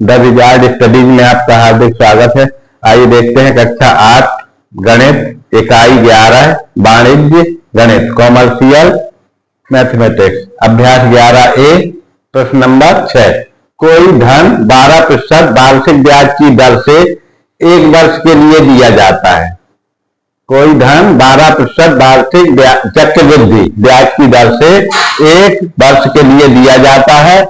The wizard studies में आपका हार्दिक स्वागत है। आइए देखते हैं कक्षा 8 गणित इकाई 11 वाणिज्य गणित कॉमर्शियल मैथमेटिक्स अभ्यास 11A प्रश्न नंबर 6। कोई धन 12% वार्षिक ब्याज की दर से 1 वर्ष के लिए दिया जाता है। कोई धन 12% वार्षिक चक्रवृद्धि ब्याज की दर से 1 वर्ष के लिए दिया जाता है।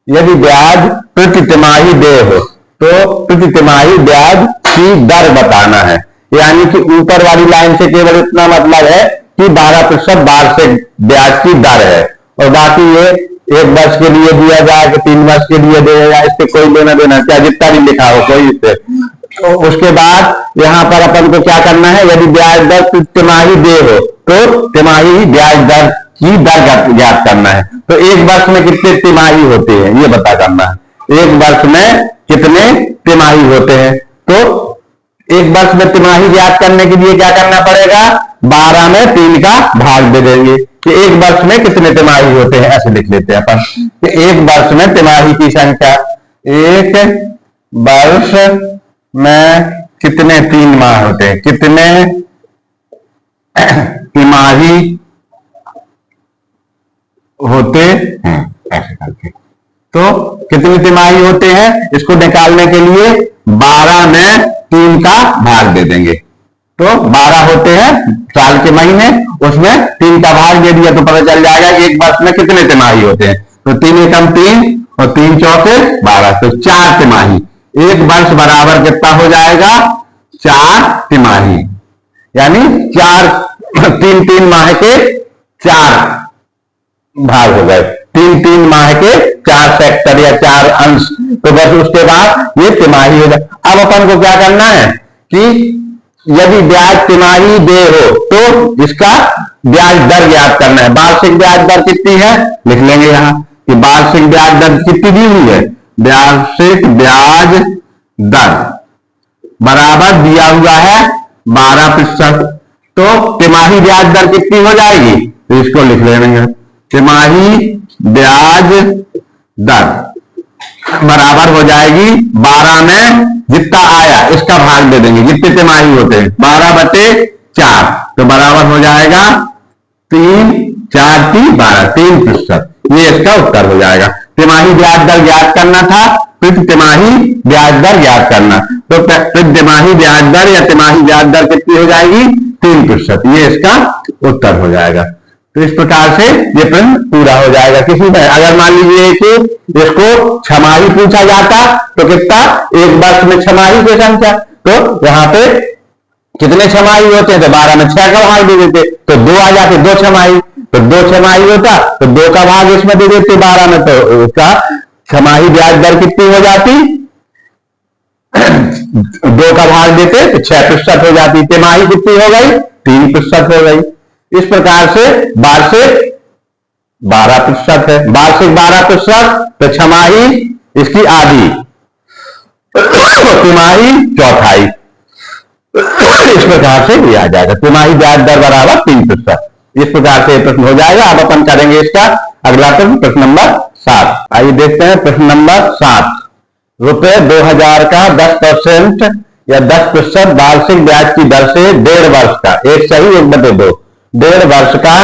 यदि ब्याज प्रति तिमाही देय हो तो प्रति तिमाही ब्याज की दर बताना है। यानी कि ऊपर वाली लाइन से केवल इतना मतलब है कि 12% वार्षिक ब्याज की दर है और बाकी ये 1 वर्ष के लिए दिया जाए कि 3 वर्ष के लिए दिया जाए, इससे कोई लेना देना, क्या जितना भी लिखा हो कोई इससे। तो उसके बाद यहाँ पर अपन को क्या करना है, यदि ब्याज दर तिमाही देय हो तो तिमाही ब्याज दर की दर ज्ञात करना है। तो 1 वर्ष में कितने तिमाही होते हैं ये पता करना है। 1 वर्ष में कितने तिमाही होते हैं, तो 1 वर्ष में तिमाही ज्ञात करने के लिए क्या करना पड़ेगा, 12 में 3 का भाग दे देंगे कि 1 वर्ष में कितने तिमाही होते हैं। ऐसे लिख लेते हैं अपन कि 1 वर्ष में तिमाही की संख्या, 1 वर्ष में कितने 3 माह होते हैं, कितने तिमाही होते हैं, ऐसे करके। तो कितनी तिमाही होते हैं इसको निकालने के लिए 12 में 3 का भाग दे देंगे। तो 12 होते हैं साल के महीने, उसमें 3 का भाग दे दिया तो पता चल जाएगा 1 वर्ष में कितने तिमाही होते हैं। तो 3 एकम 3 और 3 चौके 12, तो 4 तिमाही। 1 वर्ष बराबर कितना हो जाएगा, 4 तिमाही। यानी 3 माह के 4 भाग हो गए, 3 माह के 4 सेक्टर या 4 अंश। तो बस उसके बाद ये तिमाही हो जाए। अब अपन को क्या करना है कि यदि ब्याज तिमाही दे हो तो इसका ब्याज दर ज्ञात करना है। वार्षिक ब्याज दर कितनी है लिख लेंगे यहाँ कि वार्षिक ब्याज दर कितनी दी हुई है, वार्षिक ब्याज दर बराबर दिया हुआ है 12%। तो तिमाही ब्याज दर कितनी हो जाएगी, तो इसको लिख लेंगे तिमाही ब्याज दर बराबर हो जाएगी 12 में जितना आया इसका भाग दे देंगे, जितने तिमाही होते हैं 12/4, तो बराबर हो जाएगा 3 4 3 12, 3%। ये इसका उत्तर हो जाएगा। तिमाही ब्याज दर ज्ञात करना था, प्रति तिमाही ब्याज दर ज्ञात करना, तो प्रति तिमाही ब्याज दर या तिमाही ब्याज दर कितनी हो जाएगी, 3%। ये इसका उत्तर हो जाएगा। तो इस प्रकार से ये प्रश्न पूरा हो जाएगा। किसी में अगर मान लीजिए कि इसको छमाही पूछा जाता तो कितना, 1 वर्ष में छमाही की संख्या, तो यहाँ पे कितने छमाही होते हैं, तो 12 में 6 का भाग दे देते तो 2 आ जाते, 2 छमाही, तो 2 छमाही होता तो 2 का भाग इसमें दे देते 12 में, तो उसका छमाही ब्याज दर कितनी हो जाती, 2 का भाग देते तो 6% हो जाती। तिमाही कितनी हो गई, 3% हो गई। इस प्रकार से वार्षिक 12% है, वार्षिक 12%, तो छमाही इसकी आधी, तिमाही चौथाई। इस प्रकार से ये आ जाएगा तिमाही ब्याज दर बराबर 3%। इस प्रकार से प्रश्न हो जाएगा। अब अपन करेंगे इसका अगला प्रश्न, प्रश्न नंबर 7। आइए देखते हैं प्रश्न नंबर 7। रुपए 2000 का 10% या 10% वार्षिक ब्याज की दर से 1.5 वर्ष का, 1 सही 1/2, 1.5 वर्ष का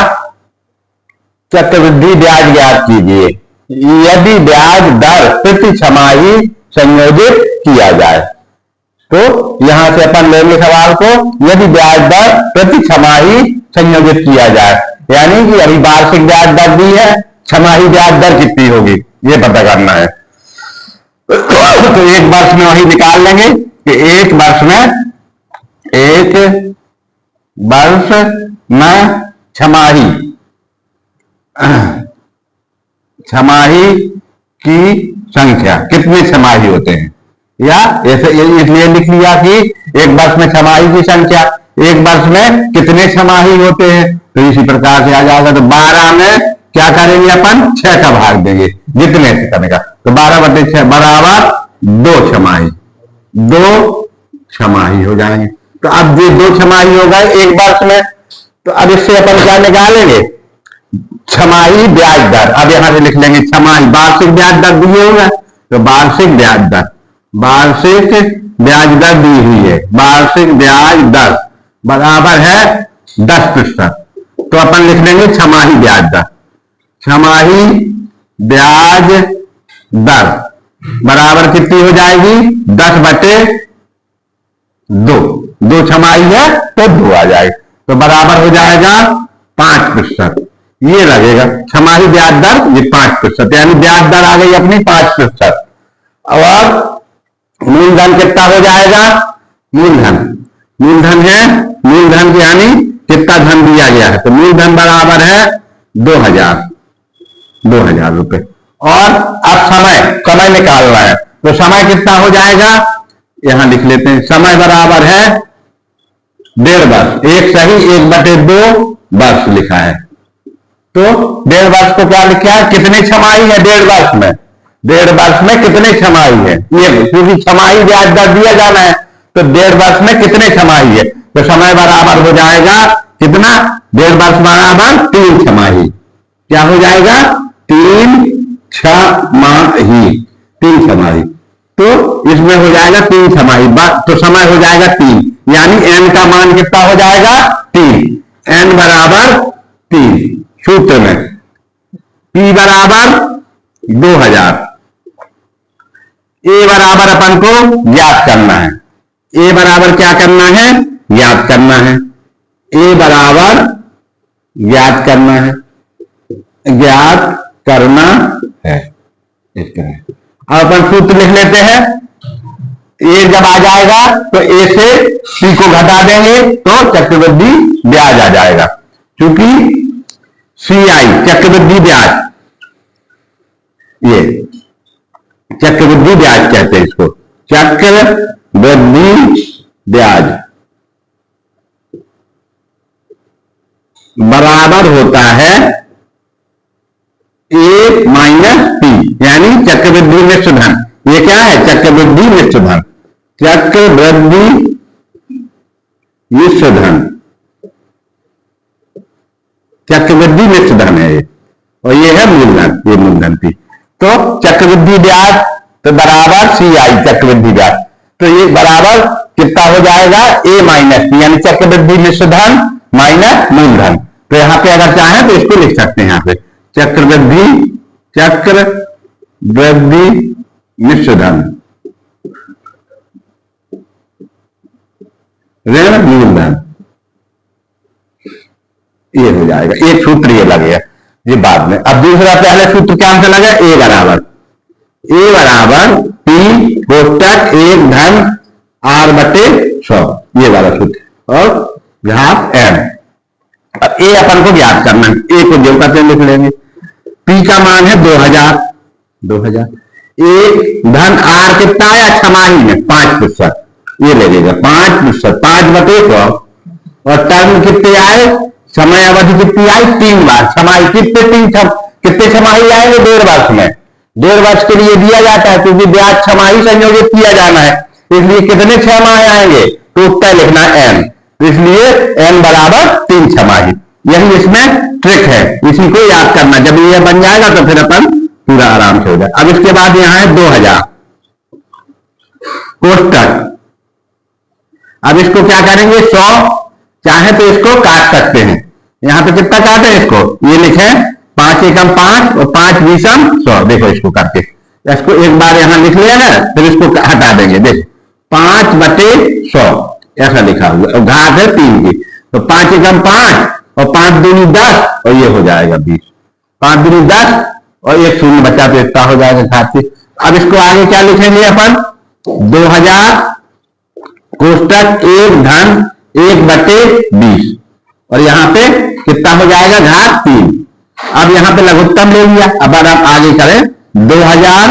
चक्रवृद्धि ब्याज ज्ञात कीजिए यदि ब्याज दर प्रति छमाही संयोजित किया जाए। तो यहां से अपन लेंगे सवाल को, यदि ब्याज दर प्रति छमाही संयोजित किया जाए, यानी कि अभी वार्षिक ब्याज दर दी है, छमाही ब्याज दर कितनी होगी ये पता करना है। तो 1 वर्ष में वही निकाल लेंगे कि 1 वर्ष में छमाही की संख्या, कितने छमाही होते हैं, या ऐसे इसलिए लिख लिया कि 1 वर्ष में छमाही की संख्या, 1 वर्ष में कितने छमाही होते हैं, तो इसी प्रकार से आ जाएगा। तो 12 में क्या करेंगे अपन, 6 का भाग देंगे, जितने से करेगा, तो 12/6 बराबर 2 छमाही, 2 छमाही हो जाएंगे। तो अब ये 2 छमाही हो गए 1 वर्ष में, तो अब इससे अपन क्या निकालेंगे, छमाही ब्याज दर। अब यहां से लिख लेंगे छमाही, वार्षिक ब्याज दर दिए हुए तो वार्षिक ब्याज दर, वार्षिक ब्याज दर दी हुई है, वार्षिक ब्याज दर बराबर है 10%। तो अपन लिख लेंगे छमाही ब्याज दर, छमाही ब्याज दर बराबर कितनी हो जाएगी 10/2, 2 छमाही है तो 2 आ जाएगा, तो बराबर हो जाएगा 5%। ये लगेगा छमाही ब्याज दर, ये 5%, यानी ब्याज दर आ गई अपनी 5%। और मूलधन कितना हो जाएगा, मूलधन, मूलधन है, मूलधन यानी कितना धन दिया गया है, तो मूलधन बराबर है 2000 रुपए। और अब समय, समय निकालना है, तो समय कितना हो जाएगा, यहां लिख लेते हैं, समय बराबर है 1.5 वर्ष, एक सही 1/2 वर्ष लिखा है। तो 1.5 वर्ष को क्या लिखा है, कितने छमाही है 1.5 वर्ष में, 1.5 वर्ष में कितने छमाही है, ये क्योंकि छमाही ब्याज दर दिया जाना है, तो 1.5 वर्ष में कितने छमाही है, तो समय बराबर हो जाएगा कितना, 1.5 वर्ष बराबर 3 छमाही, क्या हो जाएगा 3 छमाही, 3 छमाही। तो इसमें हो जाएगा 3 छमाही, तो समय हो जाएगा 3, यानी n का मान कितना हो जाएगा 3, n बराबर 3। सूत्र में P बराबर 2000, A बराबर अपन को ज्ञात करना है, A बराबर क्या करना है, ज्ञात करना है, A बराबर ज्ञात करना है, ज्ञात करना है इस तरह। अब अपन सूत्र लिख लेते हैं, ए जब आ जाएगा तो ए से सी को घटा देंगे तो चक्रवृद्धि ब्याज आ जाएगा, क्योंकि CI चक्रवृद्धि ब्याज, ये चक्रवृद्धि ब्याज कहते हैं इसको, चक्रवृद्धि ब्याज बराबर होता है A माइनस P, यानी चक्रवृद्धि मिश्र धन। ये क्या है, चक्रवृद्धि मिश्र धन, चक्रवृद्धि मिश्र धन, चक्रवृद्धि मिश्र धन है ये, और ये है मूलधन, ये मूलधन थी। तो चक्रवृद्धि ब्याज तो बराबर CI चक्रवृद्धि ब्याज, तो ये बराबर कितना हो जाएगा A माइनस P, यानी चक्रवृद्धि मिश्र धन माइनस मूलधन। तो यहां पे अगर चाहें तो इसको लिख सकते हैं, यहां पे चक्रवृद्धि मिश्र धन ऋण मूलधन, ये हो जाएगा। एक सूत्र ये लगेगा, ये बाद में। अब दूसरा, पहले सूत्र क्या से लगा, A बराबर P कोष्टक 1 धन R/100, ये वाला सूत्र, और घात M। अब A अपन को ज्ञात करना है, A को जो करते लिख लेंगे, P का मान है 2000, एक धन R कितना आया छमाही में 5%, ये लगेगा 5%, 5/100, और टर्म कितने आए, समय अवधि कितनी आई 3 बार, छमाही कितने छमाही आएंगे 1.5 वर्ष में, 1.5 वर्ष के लिए दिया जाता है, क्योंकि ब्याज छमाही संयोजित किया जाना है, इसलिए कितने छमाही आएंगे, तो उत्तर लिखना n, इसलिए n बराबर 3 छमाही। यही इसमें ट्रिक है, इसी को याद करना, जब ये बन जाएगा तो फिर अपन पूरा आराम से हो जाए। अब इसके बाद यहां है 2000 कोष्टक, अब इसको क्या करेंगे, 100, चाहे तो इसको काट सकते हैं, यहां पे कितना काटे इसको, ये लिखे 5 एकम 5 और 5 बीसम 100, देखो इसको करके, इसको एक बार यहां लिख लिया ना, फिर इसको हटा देंगे, देखो 5/100 ऐसा लिखा हुआ, और घात है 3 की, तो 5 एकम 5 और 5 दूनी 10, और ये हो जाएगा 20, 5 दूनी 10 और एक शून्य बचा तो इतना हो जाएगा घात से। अब इसको आगे क्या लिखेंगे अपन, 2000 कोष्टक 1 धन 1/20, और यहां पे कितना हो जाएगा घात 3। अब यहां पे लघुत्तम ले लिया, अब आप आगे करें 2000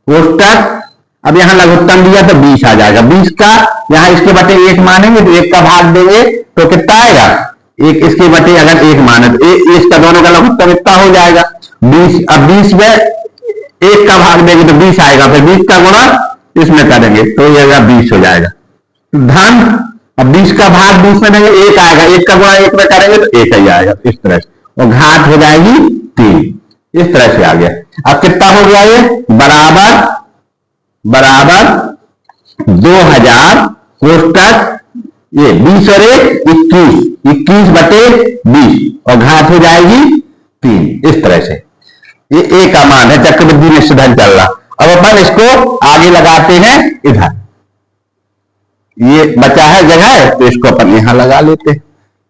कोष्टक, अब यहां लघुत्तम दिया तो 20 आ जाएगा, 20 का यहां इसके बटे 1 मानेंगे तो 1 का भाग देंगे तो कितना आएगा, एक इसके बटे अगर 1 माने तो इसका दोनों का लघुत्तम इतना हो जाएगा 20। अब 20 में 1 का भाग देंगे तो 20 आएगा, फिर 20 का गुणा इसमें करेंगे तो ये 20 हो जाएगा धन। अब 20 का भाग 20 में देंगे 1 आएगा, 1 का गुणा 1 में करेंगे तो 1 ही आएगा, इस तरह से, और घात हो जाएगी 3, इस तरह से आ गया। अब कितना हो गया, ये बराबर बराबर 2000 कोष्टक ये 20 और 1 21, 21 बटे 20 और घात हो जाएगी 3। इस तरह से ये ए का मान है, चक्रवृद्धि निश्चित धन चल रहा। अब अपन इसको आगे लगाते हैं इधर, ये बचा है जगह तो इसको अपन यहां लगा लेते हैं।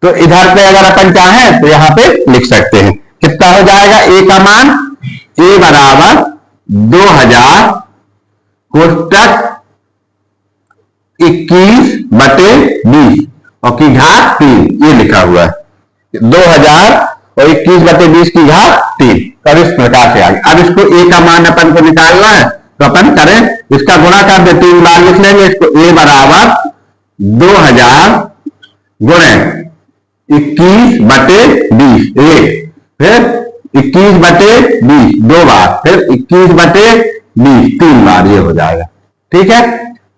तो इधर पे अगर अपन चाहें तो यहां पे लिख सकते हैं, कितना हो जाएगा ए का मान, ए बराबर 2000 कोष्टक 21 बटे 20 और की घात 3, ये लिखा हुआ है 2000 और 21 बटे 20 की घात 3। तब इस प्रकार से आगे, अब इसको ए का मान अपन को निकालना है तो अपन करें, इसका गुणा कर दे, 3 बार लिख लेंगे इसको। ए बराबर 2000 गुणे 21 बटे 20 एक, फिर 21 बटे 20 2 बार, फिर 21 बटे 20 3 बार, ये हो जाएगा। ठीक है,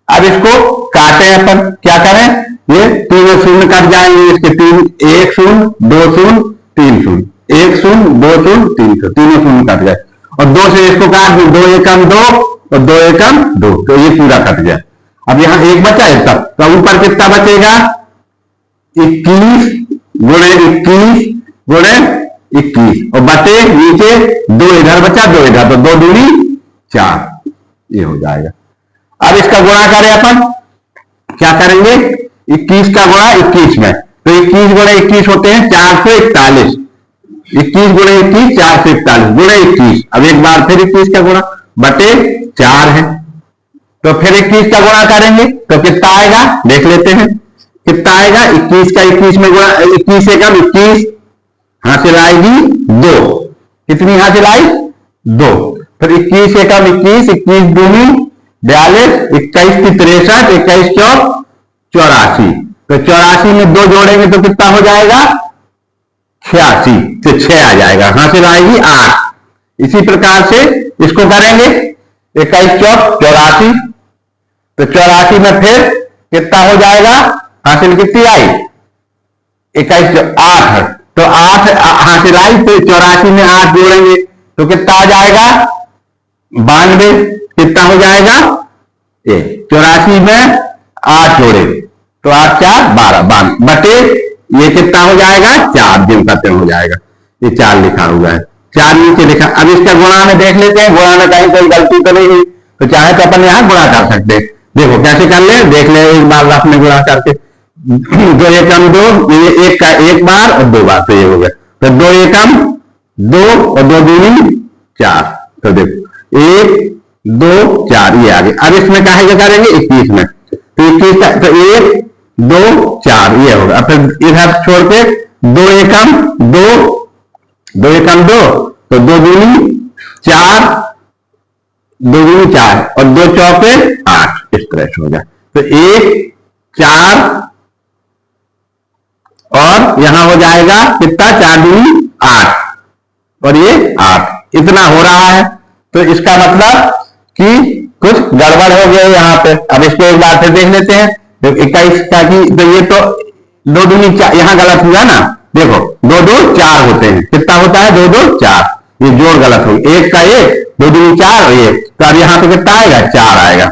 अब इसको काटे अपन, क्या करें, ये तीनों शून्य कट जाएंगे, इसके 3 1 शून्य 2 शून्य 3 शून्य, 1 शून्य 2 शून्य 3 शून्य, तीनों शून्य कट गए और 2 से इसको काट दो, 2 एकम 2 और 2 एकम 2, तो ये पूरा कट गया। अब यहां एक बचा है तब, तो ऊपर कितना बचेगा, 21 गुणे 21 गुणे 21 और बटे नीचे 2 इधर बचा 2 इधर, तो 2 दूनी 4, ये हो जाएगा। अब इसका गुणा करें अपन, क्या करेंगे, 21 का गुणा 21 में, तो 21 गुणे 21 होते हैं 441, 21 गुणे 21 441 गुणे 21, अब एक बार फिर 21 का गुणा बटे 4 है, तो फिर 21 का गुणा करेंगे तो कितना आएगा, देख लेते हैं कितना आएगा। 21 का 21 में गुणा, 21 से कम 21 हासिल आएगी 2, कितनी हासिल आई 2, फिर 21 से कम 21, 21 दूनी 42, 21 की 63, 21 चौक 84, तो 84 में 2 जोड़ेंगे तो कितना हो जाएगा 86, तो 6 आ जाएगा, हासिल आएगी 8। इसी प्रकार से इसको करेंगे 21 चौक 84, तो 84 में फिर कितना हो जाएगा, हासिल कितनी आई 21 8, तो 8 हासिल आई, तो 84 में 8 जोड़ेंगे तो कितना आ जाएगा 92, कितना हो जाएगा 84 में 8 जोड़े तो 8 4 12 बटे ये कितना हो जाएगा 4 दिन खत्म हो जाएगा, ये 4 लिखा हुआ है, 4 नीचे लिखा। अब इसका गुणा में देख लेते हैं, गुणा में कहीं कोई गलती तो नहीं हुई, तो चाहे तो अपन यहां गुणा कर सकते हैं, देखो कैसे कर ले, देख ले एक बार रफ में गुणा करके, 2 एकम 2, ये 1 का 1 बार और 2 बार, तो ये हो गया, तो 2 एकम 2 और 2 दूनी 4, तो देखो 1 2 4 ये आ गया। अब इसमें काहे करेंगे 21 में, तो 21 का तो 1 2 4 ये होगा, फिर इधर छोड़ के 2 एकम 2 2 एकम 2, तो 2 दूनी 4 2 दूनी 4 और 2 चौके 8, इस तरह से हो जाए, तो 1 4 और यहां हो जाएगा कितना 4 दूनी 8 और ये 8, इतना हो रहा है। तो इसका मतलब कि कुछ गड़बड़ हो गया यहां पे। अब इसको एक बार फिर देख लेते हैं, तो 21 का की, तो ये तो 2 दूनी 4 यहां गलत हुआ ना, देखो 2 2 4 होते हैं, कितना होता है 2 2 4, ये जोड़ गलत हो गया, 1 का 1 2 दूनी 4 और 1, तो अब यहां पे कितना आएगा 4 आएगा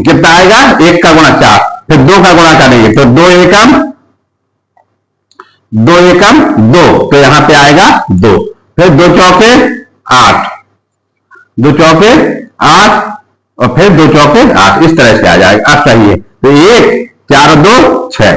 कितना आएगा 1 का गुणा 4, फिर 2 का गुणा करेंगे तो 2 एकम 2, तो यहां पे आएगा 2, फिर 2 चौके 8, 2 चौके 8 और फिर 2 चौके 8, इस तरह से आ जाएगा। अब सही है, तो 1 4 और 2 6,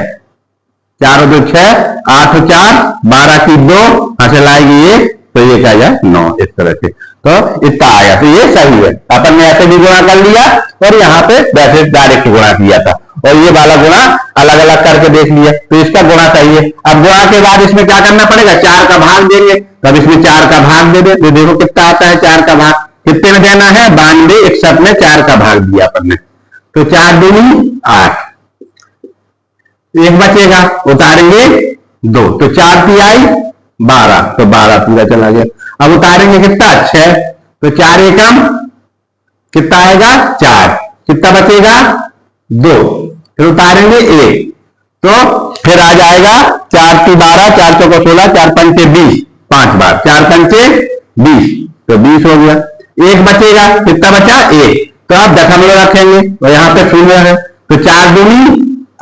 4 और 2 6, 8 और 4 12 की 2 हासिल आएगी 1, तो ये क्या जाए 9, इस तरह से, तो इतना आया, तो ये सही है। अपन ने ऐसे भी गुणा कर लिया और यहाँ पे वैसे डायरेक्ट गुणा किया था और ये वाला गुणा अलग अलग करके देख लिया, तो इसका गुणा सही है। अब गुणा के बाद इसमें क्या करना पड़ेगा, 4 का भाग देंगे, तब इसमें 4 का भाग दे दे, तो देखो कितना आता है 4 का भाग, कितने में देना है 92, 61 में 4 का भाग दिया अपन ने, तो 4 दूनी 8, एक बचेगा उतारेंगे 2, तो 4 तिहाई 12, तो 12 पूरा चला गया। अब उतारेंगे कितना 6, तो 4 एकम कितना आएगा 4, कितना बचेगा 2, फिर उतारेंगे 1, तो फिर आ जाएगा 4 की 12, 4 चौको 16, 4 पंचे 20, 5 बार 4 पंचे 20, तो 20 हो गया। एक बचेगा, कितना बचा? एक। तो आप दशमलव रखेंगे और यहाँ पे शून्य है, तो 4 दूनी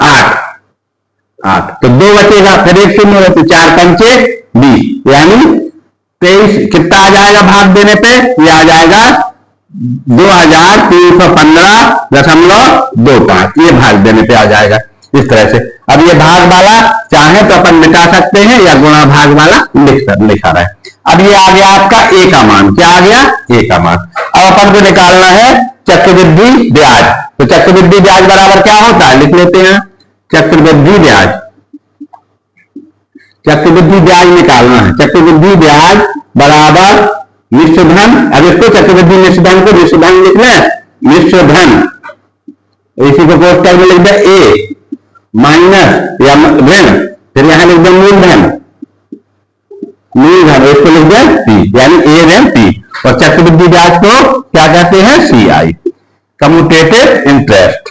8, 8 तो 2 बचेगा, फिर एक शून्य है, तो 4 पंचे 20, यानी 23। कितना आ जाएगा भाग देने पे? ये आ जाएगा 2315.25, ये भाग देने पे आ जाएगा इस तरह से। अब ये भाग वाला चाहे तो अपन मिटा सकते हैं या गुणा भाग वाला लिखा रहा है। अब ये आ गया आपका ए का मान। क्या आ गया? ए का मान। अब अपन को निकालना है चक्रवृद्धि ब्याज। तो चक्रवृद्धि ब्याज बराबर क्या होता है? लिख लेते हैं। चक्रवृद्धि ब्याज, चक्रवृद्धि ब्याज निकालना है। चक्रवृद्धि ब्याज बराबर मिश्र धन। अब इसको चक्रवृद्धि मिश्र धन को मिश्र धन लिख लें, मिश्र धन, इसी को कोष्ठक में लिख दे ए माइनस या ऋण, फिर यहां लिख दे मूलधन, मूलधन इसको लिख दे पी, यानी ए ऋण पी। और चक्रवृद्धि ब्याज को क्या कहते हैं? CI, commutative interest,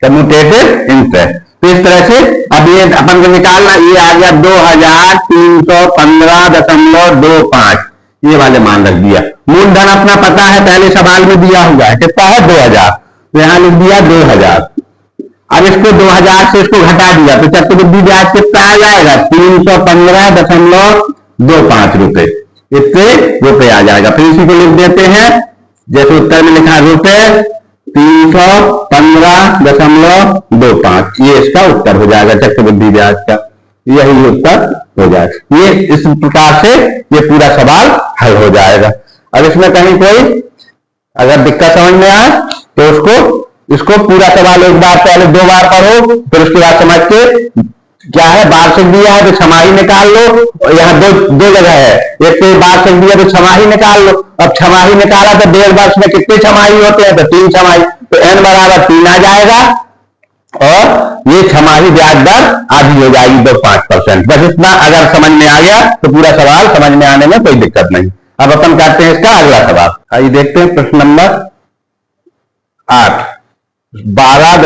commutative interest. तो इस तरह से अब ये अपन को निकालना, ये आ गया 2315.25, ये वाले मान रख दिया। मूलधन अपना पता है, पहले सवाल में दिया हुआ है, कितना है? 2000, तो यहां लिख दिया 2000। अब इसको 2000 से इसको घटा दिया तो चक्रवृद्धि ब्याज कितना आ जाएगा? 315.25 रुपए, इतने रुपए आ जाएगा। फिर इसी को लिख देते हैं जैसे उत्तर में लिखा रुपए 315.25, ये इसका उत्तर हो जाएगा चक्रवृद्धि ब्याज का, यही उत्तर हो जाएगा। ये इस प्रकार से ये पूरा सवाल हल हो जाएगा। अब इसमें कहीं कोई अगर दिक्कत समझ में आए तो इसको पूरा सवाल एक बार पहले 2 बार पढ़ो, फिर उसके बाद समझ के क्या है वार्षिक दिया है तो छमाही निकाल लो। यहाँ दो जगह है, एक तो वार्षिक दिया तो छमाही निकाल लो। अब छमाही निकाला तो 1.5 वर्ष में कितने छमाही होते हैं? तो 3 छमाही, तो n बराबर 3 आ जाएगा और ये छमाही ब्याज दर आधी हो जाएगी 5%। बस इतना अगर समझ में आ गया तो पूरा सवाल समझ में आने में कोई दिक्कत नहीं। अब अपन करते हैं इसका अगला सवाल। आइए देखते हैं प्रश्न नंबर 8। 12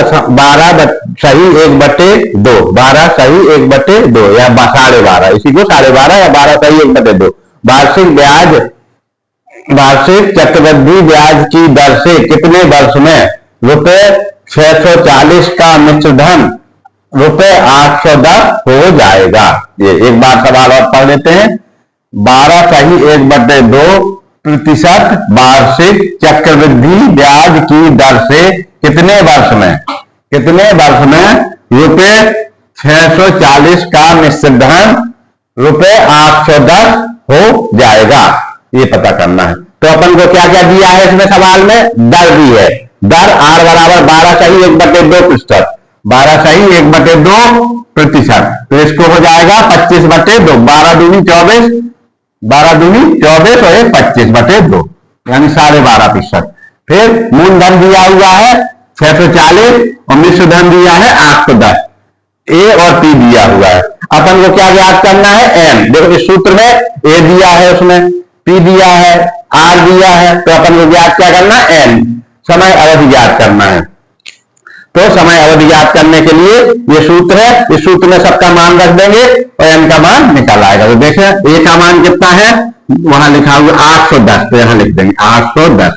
सही 1/2, 12 सही 1/2 या 12.5, इसी को 12.5 या 12 सही 1/2। वार्षिक ब्याज, वार्षिक चक्रवृद्धि ब्याज की दर से कितने वर्ष में ₹640 का मिश्र धन ₹810 हो जाएगा? ये एक बार सवाल और पढ़ लेते हैं। 12 सही 1/2% वार्षिक चक्रवृद्धि ब्याज की दर से कितने वर्ष में ₹640 का मिश्र धन ₹810 हो जाएगा? ये पता करना है। तो अपन को क्या क्या दिया है इसमें सवाल में? दर दी है। दर R बराबर 12 सही 1/2%, 12 सही 1/2%, तो इसको हो जाएगा 25/2, 12 दूनी 24, 12 दूनी 24 और 25/2, यानी 12.5%। फिर मूलधन दिया हुआ है 640 और मिश्र धन दिया है 810, ए और पी दिया हुआ है। अपन को क्या याद करना है? एन। देखो इस सूत्र में ए दिया है, उसमें पी दिया है, आर दिया है, तो अपन को याद क्या करना है? एन, समय अवधि याद करना है। तो समय अवधि याद करने के लिए ये सूत्र है, इस सूत्र में सबका मान रख देंगे और एन का मान निकल आएगा। तो देखें ए का मान कितना है, वहां लिखा हुआ 810, तो यहां लिख देंगे 810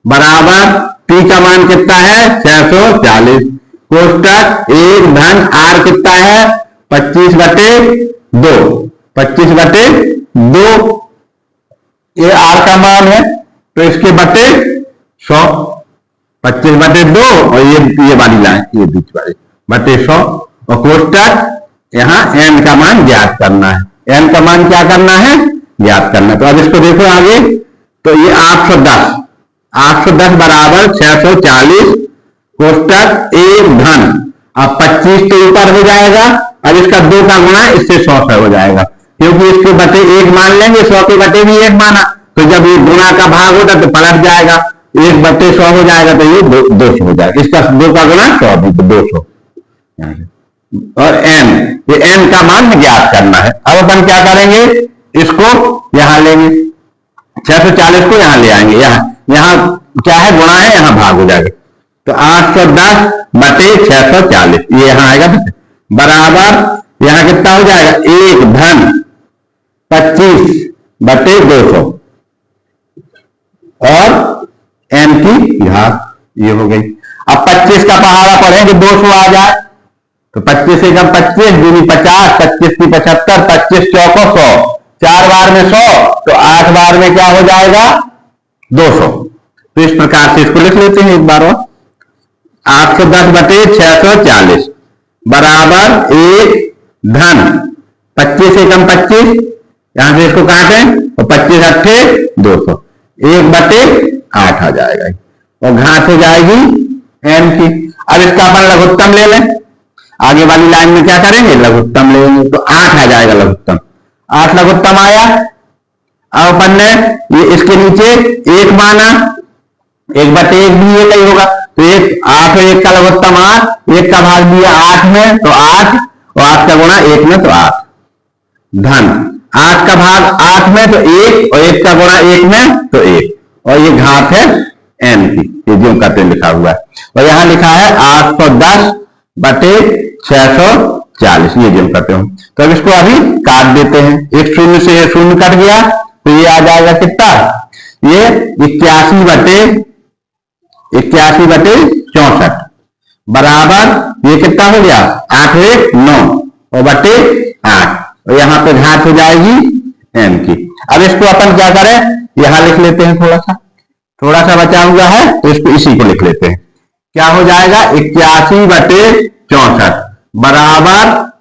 बराबर पी का मान कितना है? 640, कोष्टक 1 धन आर कितना है? 25/2, 25/2 ये आर का मान है, तो इसके बटे 100, 25/2 और ये वाली लाइन, ये बीच वाली बटे 100 और कोष्टक यहां एन का मान ज्ञात करना है। एन का मान क्या करना है? ज्ञात करना। तो अब इसको देखो आगे, तो ये 810 बराबर 640 कोष्टक 1 धन, अब 25 के ऊपर हो जाएगा। अब इसका 2 का गुणा इससे 100 से हो जाएगा, क्योंकि इसके बटे 1 मान लेंगे, 100 के बटे भी 1 माना, तो जब ये गुणा का भाग होता तो पलट जाएगा, 1/100 हो जाएगा, तो ये 200 हो जाएगा। इसका 2 का गुणा 100 भी, तो 200। और एन, ये एन का मान ज्ञात करना है। अब अपन क्या करेंगे? इसको यहां लेंगे, 640 को यहां ले आएंगे, यहां क्या है? गुणा है, यहां भाग हो जाएगा, तो 810/640 ये यहां आएगा बराबर यहां कितना हो जाएगा? 1 धन 25/200, और n की घात, ये हो गई। अब 25 का पहाड़ा पढ़ेंगे 200 आ जाए तो 25 से कम 25 दूनी 50, 25 की 75, 25 चौको 100, 4 बार में 100 तो 8 बार में क्या हो जाएगा 200। तो इस प्रकार से इसको लिख लेते हैं एक बार और, 810/640 बराबर 1 धन 25 से कम 25, यहां से इसको काटें तो 25 अट्ठे 200, 1/8 आ जाएगा और घात हो जाएगी n की। अब इसका अपन लघुत्तम ले लें, आगे वाली लाइन में क्या करेंगे लघुत्तम लेंगे तो 8 आ जाएगा लघुत्तम, 8 लघुत्तम आया। अब अपन ने ये इसके नीचे 1 माना, 1/1 भी ये नहीं होगा तो 8 और 1 का लघुत्तम 8, 1 का भाग दिया 8 में तो 8 और 8 का गुणा 1 में तो 8 धन 8 का भाग 8 में तो 1 और 1 का गुणा 1 में तो 1 और ये घात है n की, ये जो करते लिखा हुआ है। और यहां लिखा है 810/640, ये जो करते हो। तो अब इसको अभी काट देते हैं, एक शून्य से शून्य कट गया तो ये आ जाएगा कितना, ये 81/64 बराबर ये कितना हो गया 8 1 9 और बटे 8 और यहां पे घात हो जाएगी n की। अब इसको अपन क्या करें, यहां लिख लेते हैं, थोड़ा सा बचा हुआ है तो इसको इसी को लिख लेते हैं। क्या हो जाएगा 81/64 बराबर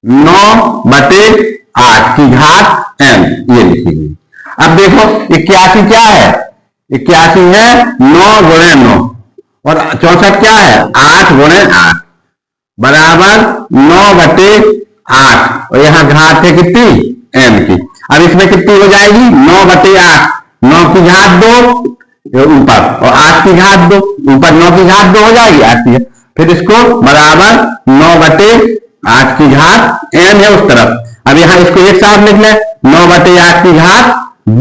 9/8 की घात n, ये लिखिए। अब देखो 81 क्या है, 81 है 9 गुणे 9 और 64 क्या है 8 गुणे 8 बराबर 9/8 और यहां घात है कितनी n की। अब इसमें कितनी हो जाएगी 9/8, 9 की घात 2 ऊपर और 8 की घात 2 ऊपर, 9 की घात 2 हो जाएगी 8 की, फिर इसको बराबर 9/8 की घात n है उस तरफ। अब यहां इसको एक साथ लिख लें 9/8 की घात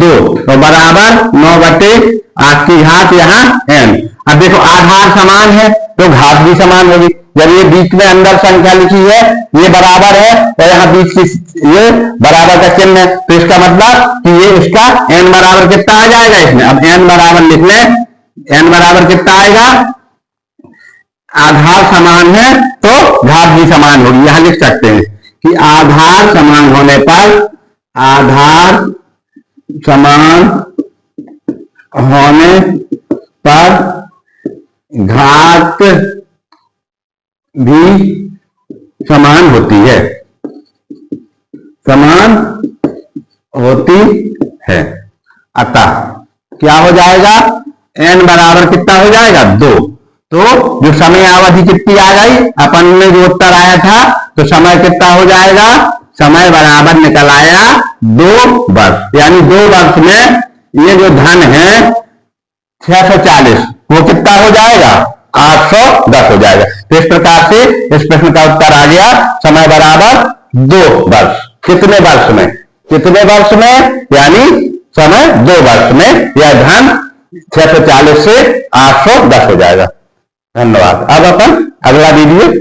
2 तो बराबर 9/8 की घात यहाँ n। अब देखो आधार समान है तो घात भी समान होगी, जब ये बीच में अंदर संख्या लिखी है ये बराबर है और यहाँ बीच की ये बराबर का चिन्ह है तो इसका मतलब कि ये इसका n बराबर कितना आ जाएगा इसमें। अब n बराबर लिख लें, n बराबर कितना आएगा, आधार समान है तो घात भी समान होगी। यहां लिख सकते हैं कि आधार समान होने पर, आधार समान होने पर घात भी समान होती है, समान होती है। अतः क्या हो जाएगा n बराबर कितना हो जाएगा 2। तो जो समय अवधि कितनी आ गई, अपन ने जो उत्तर आया था तो समय कितना हो जाएगा, समय बराबर निकल आया 2 वर्ष, यानी 2 वर्ष में ये जो धन है 640 वो कितना हो जाएगा 810 हो जाएगा। तो इस प्रकार से इस प्रश्न का उत्तर आ गया समय बराबर 2 वर्ष। कितने वर्ष में, कितने वर्ष में, यानी समय 2 वर्ष में यह धन 640 से 810 हो जाएगा। धन्यवाद। अब अपन अगला वीडियो